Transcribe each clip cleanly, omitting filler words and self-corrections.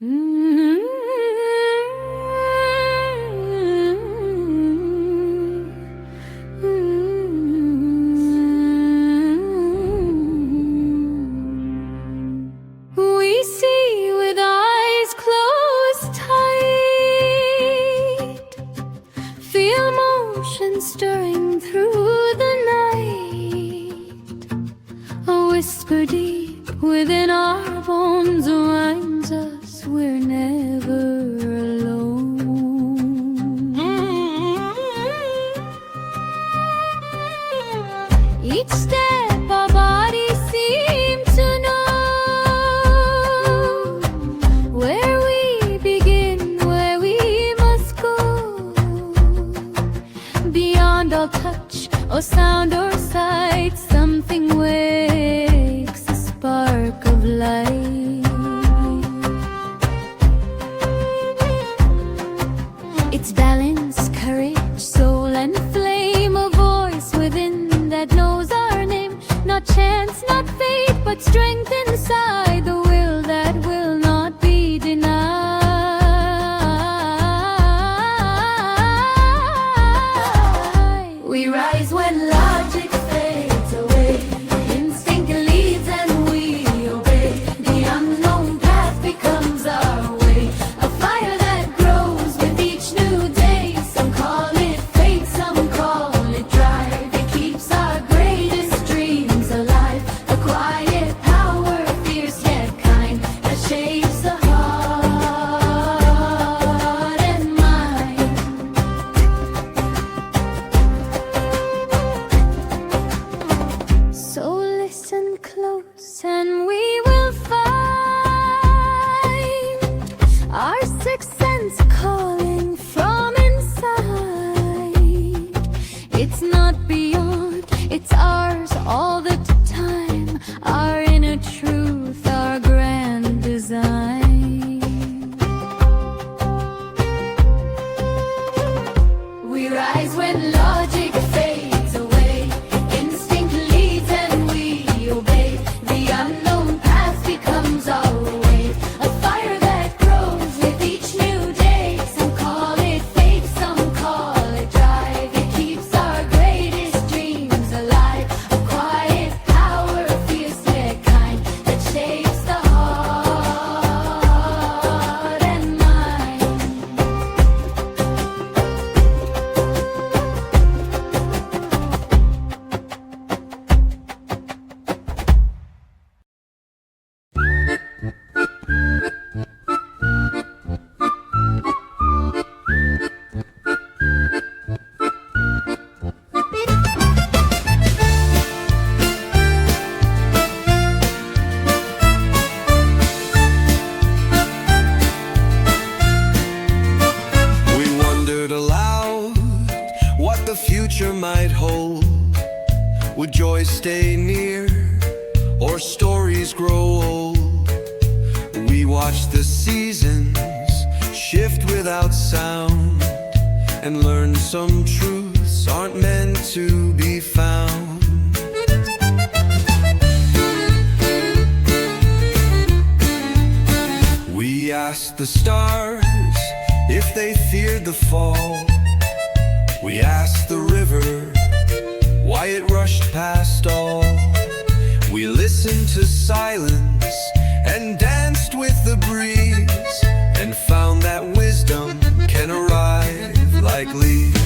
We see with eyes closed tight, feel motion stirring through the night. A whisper deep within our bones reminds us we're never alone. Each step our bodies seem to know where we begin, where we must go. Beyond all touch or sound or sight, something wakes a spark of light. It's balance, courage, soul and flame, a voice within that knows our name. Not chance, not fate, but strength inside, the will that will not be denied. We rise when logic fades away, instinct leads and we obey. The unknown path becomes our way, a fire that grows with each new day. Some call it fate, some call it drive. It keeps our greatest dreams alive, a quiet power, fierce yet kind, that shapes the heart and mind. So listen close and we will find our sixth sense calling from inside. It's not beyond, it's ours all the time, our inner truth, our grand design. We rise when logic fades away, instinct leads and we obey. The unknown path becomes our way, a fire that grows with each new day. Some call it fate, some call it drive. It keeps our greatest dreams alive, a quiet power, fierce yet kind, that shapes the heart and mind. We wondered aloud what the future might hold. Would joy stay near or stories grow old? We watched the seasons shift without sound and learned some truths aren't meant to be found. We asked the stars if they feared the fall. We asked the river why it rushed past all. We listened to silence and danced with the breeze, and found that wisdom can arrive like leaves.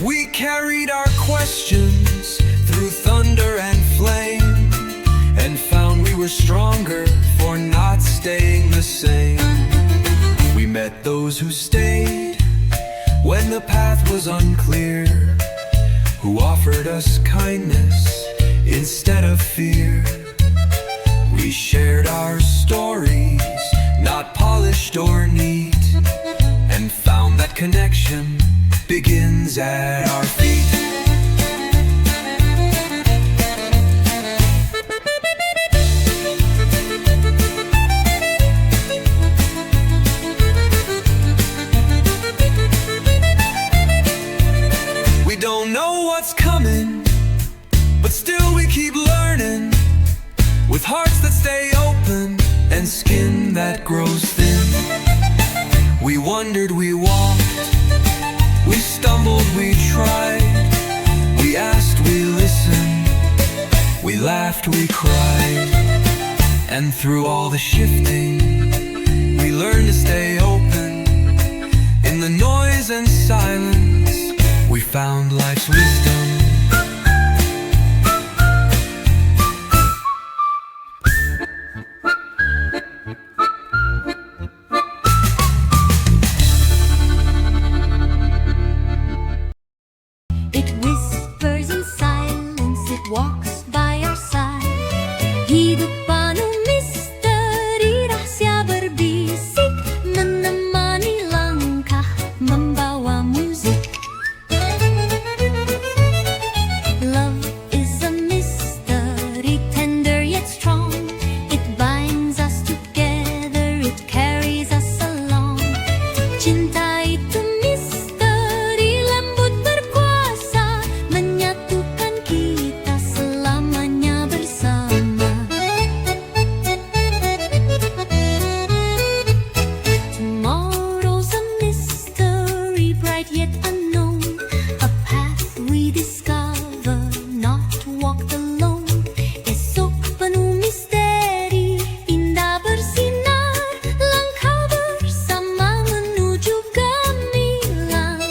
We carried our questions through thunder and flame, and found we were stronger for not staying the same. We met those who stayed when the path was unclear, who offered us kindness instead of fear. We shared our stories, not polished or neat, and found that connection begins at our feet. wondered, we walked, we stumbled, we tried, we asked, we listened, we laughed, we cried. And through all the shifting, we learned to stay open. In the noise and silence, we found life's wisdom. It whispers in silence, it walks by our side. Hidup penuh misteri, rahasia berbisik, menemani langkah, membawa musik. Love is a mystery, tender yet strong. It binds us together, it carries us along. Cinta itu misteri, lembut berkuasa, menyatukan kita selamanya bersama. Tomorrow's a mystery, bright yet unknown, a path we discover, not walked alone. Esok penuh misteri, indah bersinar, langkah bersama menuju gemilang.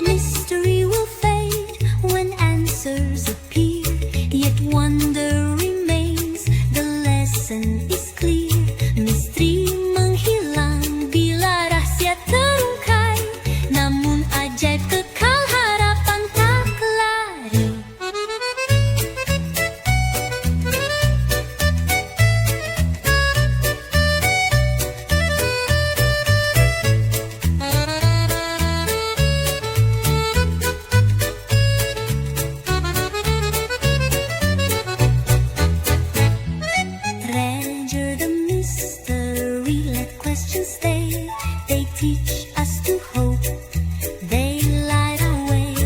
Mystery will fade when answers appear, yet wonder remains, the lesson is clear. Misteri menghilang bila rahasia terungkai, namun ajaib kekal, harapan tak lari. Treasure the mystery, let questions stay. They teach us to hope, they light our way.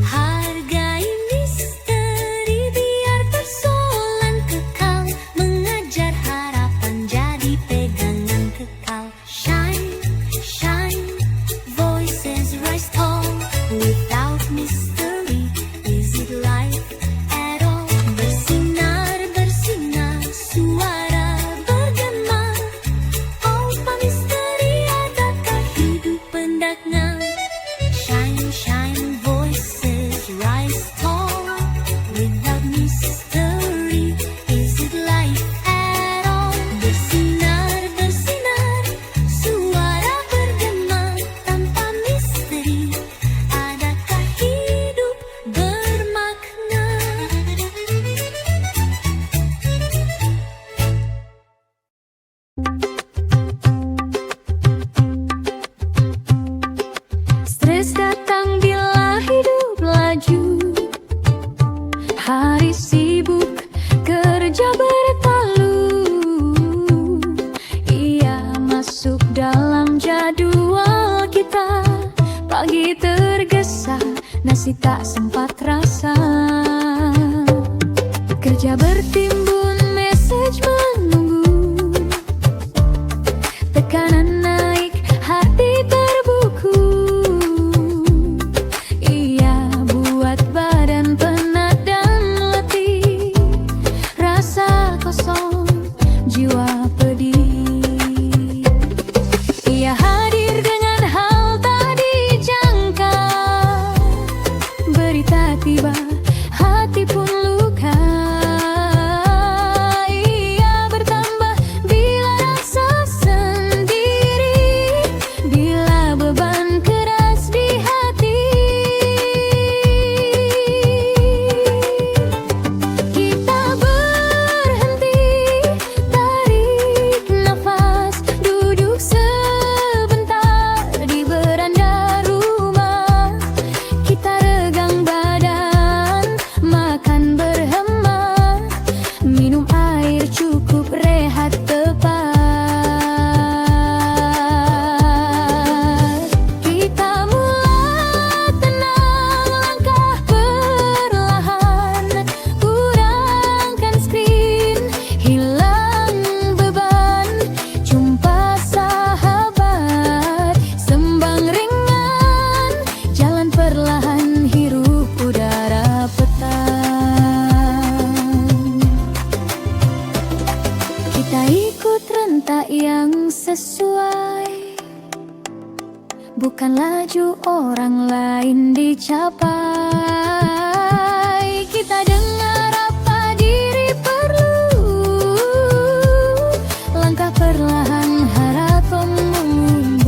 Hargai misteri, biar persoalan kekal, mengajar harapan jadi pegangan kekal. Shine, shine, voices rise tall. Without mystery, is it life at all? Bersinar, bersinar, suara bergema. Apa misteri, adakah hidup pendatang? Shine, shine, voices rise tall. Without mystery, is it life at all? Bersinar, bersinar, suara bergema. Tanpa misteri, adakah hidup bermakna? Stres datang bila hidup laju, hari sibuk, kerja bertalu. Ia masuk dalam jadwal kita, pagi tergesa, nasi tak sempat rasa. Kerja bertimbun, message menunggu, tekanan naik, hati terbuku. Ia buat badan penat dan letih, rasa kosong, jiwa pedih. Ia hadir dengan hal tak dijangka, berita tiba, hati pun luka. Ia bertambah bila rasa sendiri, bila beban keras di hati. Kita berhenti, tarik nafas, duduk sebentar. bukan laju orang lain dicapai. Kita dengar apa diri perlu, langkah perlahan harapan menumbuh.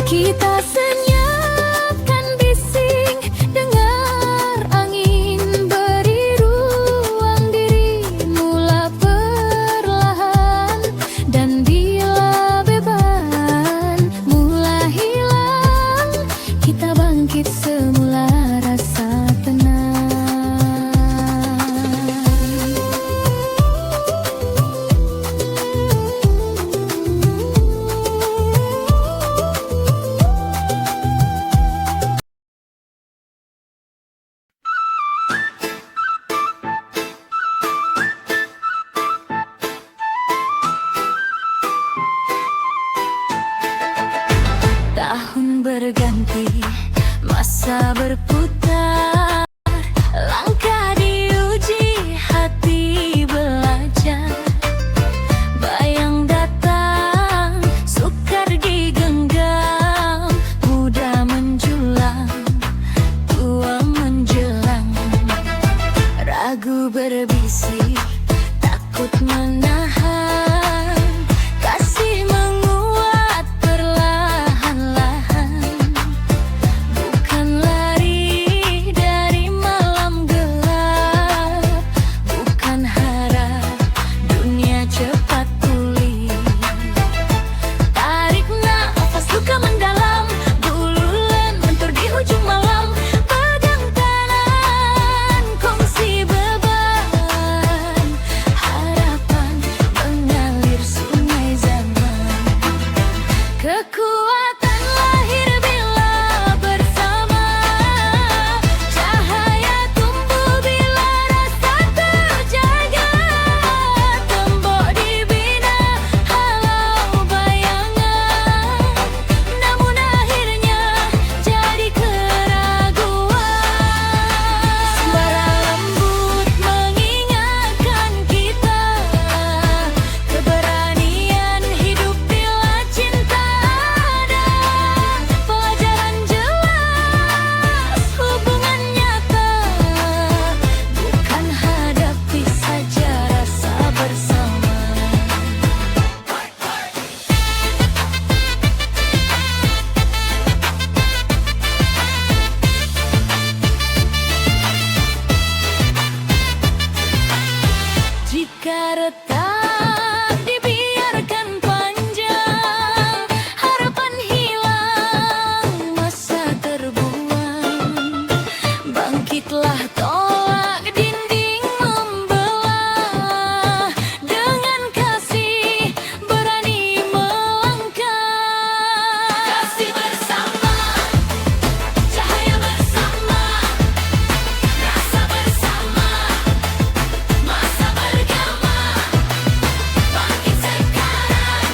Kita senyapkan bising, dengar angin beri ruang diri, mula perlahan dan bila beban mula hilang, kita bangkit semula rasa tenang. Tahun berganti, masa berputar, langkah diuji, hati belajar. Bayang datang, sukar digenggam, muda menjulang, tua menjelang. Ragu berbisik, takut menahan, kasih menguat perlahan-lahan. Bukan lari dari malam gelap, bukan harap dunia cepat pulih. Tarik nafas, luka mendalam, bulan mentur di ujung malam. Pegang tangan, kongsi beban, harapan mengalir sungai zaman. Kekuatan lahir bila bersama, cahaya tumbuh bila rasa terjaga. Tembok dibina halau bayangan, namun akhirnya jadi keraguan. Suara lembut mengingatkan kita, keberanian hidup bila cinta ada. Pelajaran jelas, hubungan nyata, bukan hadapi saja rasa bersama. Jika retak dibiarkan panjang, harapan hilang, masa terbuang. Bangkitlah, tolak dinding membelah, dengan kasih berani melangkah. Kasih bersama, cahaya bersama, rasa bersama, masa bergema. Bangkit sekarang,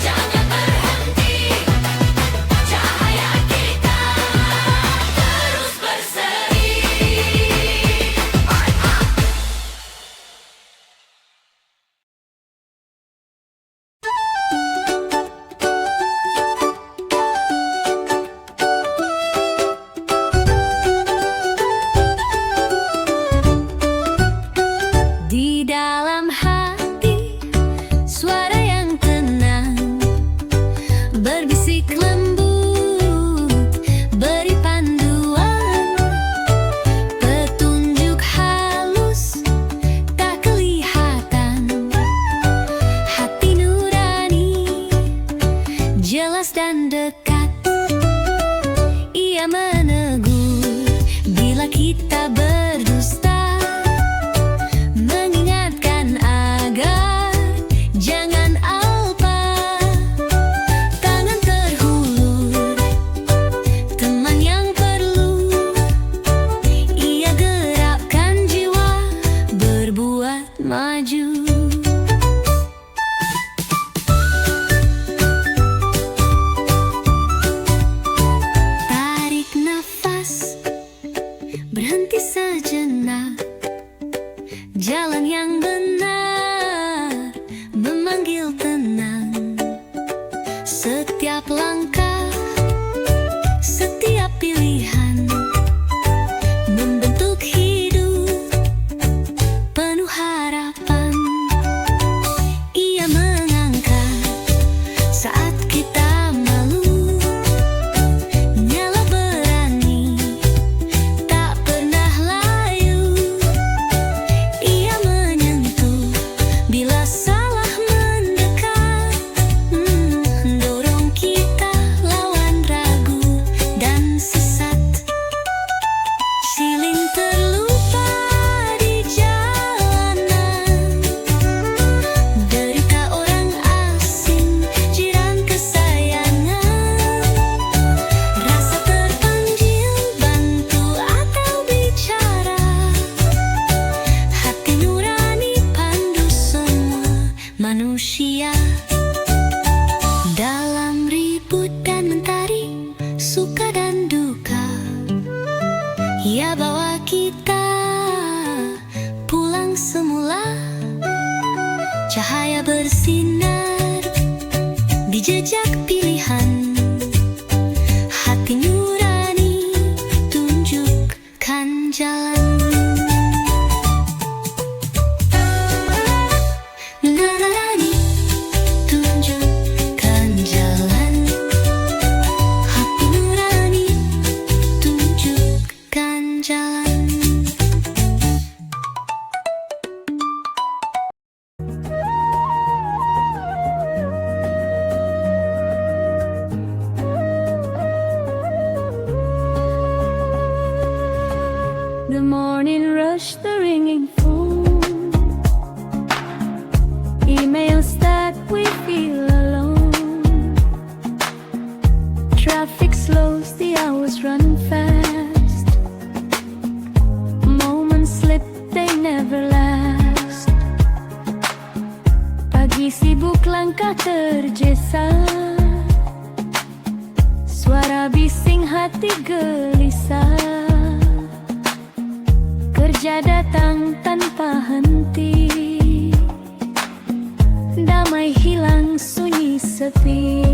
jangan berhenti, cahaya kita terus berseri. Di dalam hati, suara yang tenang berbisik lembut, beri panduan, petunjuk halus tak kelihatan. Hati nurani, jelas dan dekat, ia menegur bila kita berdusta, mengingatkan agar jangan alpa. Tangan terhulur, teman yang perlu, ia gerakkan jiwa berbuat maju. Tarik nafas, berhenti sejenak, Jalan yang benar memanggil tenang. Setiap langkah, setiap pilihan membentuk hidup penuh harapan. Ia mengangkat saat kita malu, nyala berani, tak pernah layu. Ia menyentuh bila salah mendekat, dorong kita lawan ragu dan sesat. Silin terlupa di jalanan, derita orang asing, jiran kesayangan. Rasa terpanggil bantu atau bicara, hati nurani pandu semua manusia. Dalam ribut dan mentari, suka dan duka, ia bawa kita pulang semula. Cahaya bersinar di jejak pilihan, hati nurani tunjukkan jalan. Nurani tunjukkan jalan, hati nurani tunjukkan jalan. The morning rush, the ringing phone, emails that we feel alone. Traffic slows, the hours run fast. Moments slip, they never last. Pagi sibuk, langkah tergesa, suara bising, hati gelisah. Kerja datang tanpa henti, damai hilang, sunyi sepi.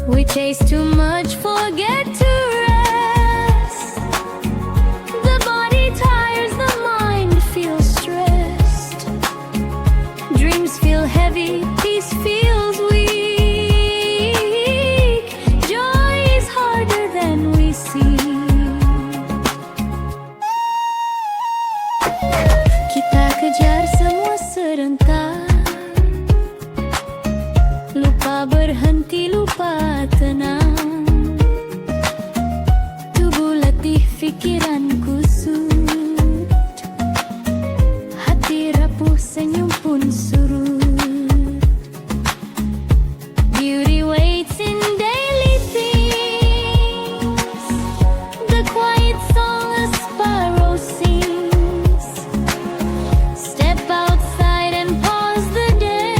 We chase too much, forget to rest. The body tires, the mind feels stressed. Dreams feel heavy, peace feels weak. Joy is harder than we see. Kita kejar semua serentak, lupa berhenti, lupa tenang. Tubuh letih, pikiran kusut, hati rapuh, senyum pun surut. Beauty waits in daily things, the quiet song a sparrow sings. Step outside and pause the day,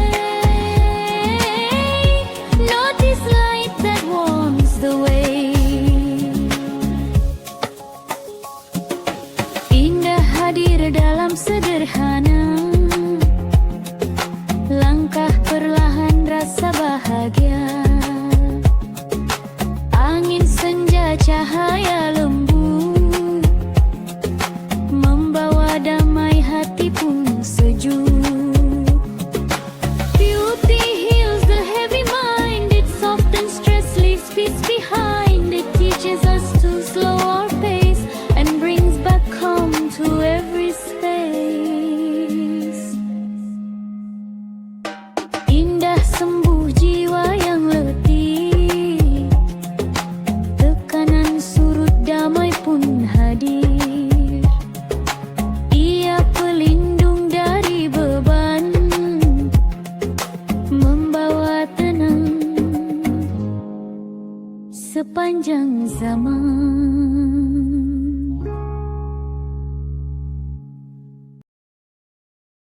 notice light that warms the way. Indah hadir dalam sederhana, langkah perlahan, rasa bahagia. Angin senja, cahaya lembut, membawa damai, hati pun sejuk. Beauty heals the heavy mind, it softens stress, leaves peace behind. It teaches us to slow our pace and brings back calm to every space. Indah sembuh jiwa yang letih, tekanan surut, damai pun hadir. Ia pelindung dari beban, membawa tenang sepanjang zaman.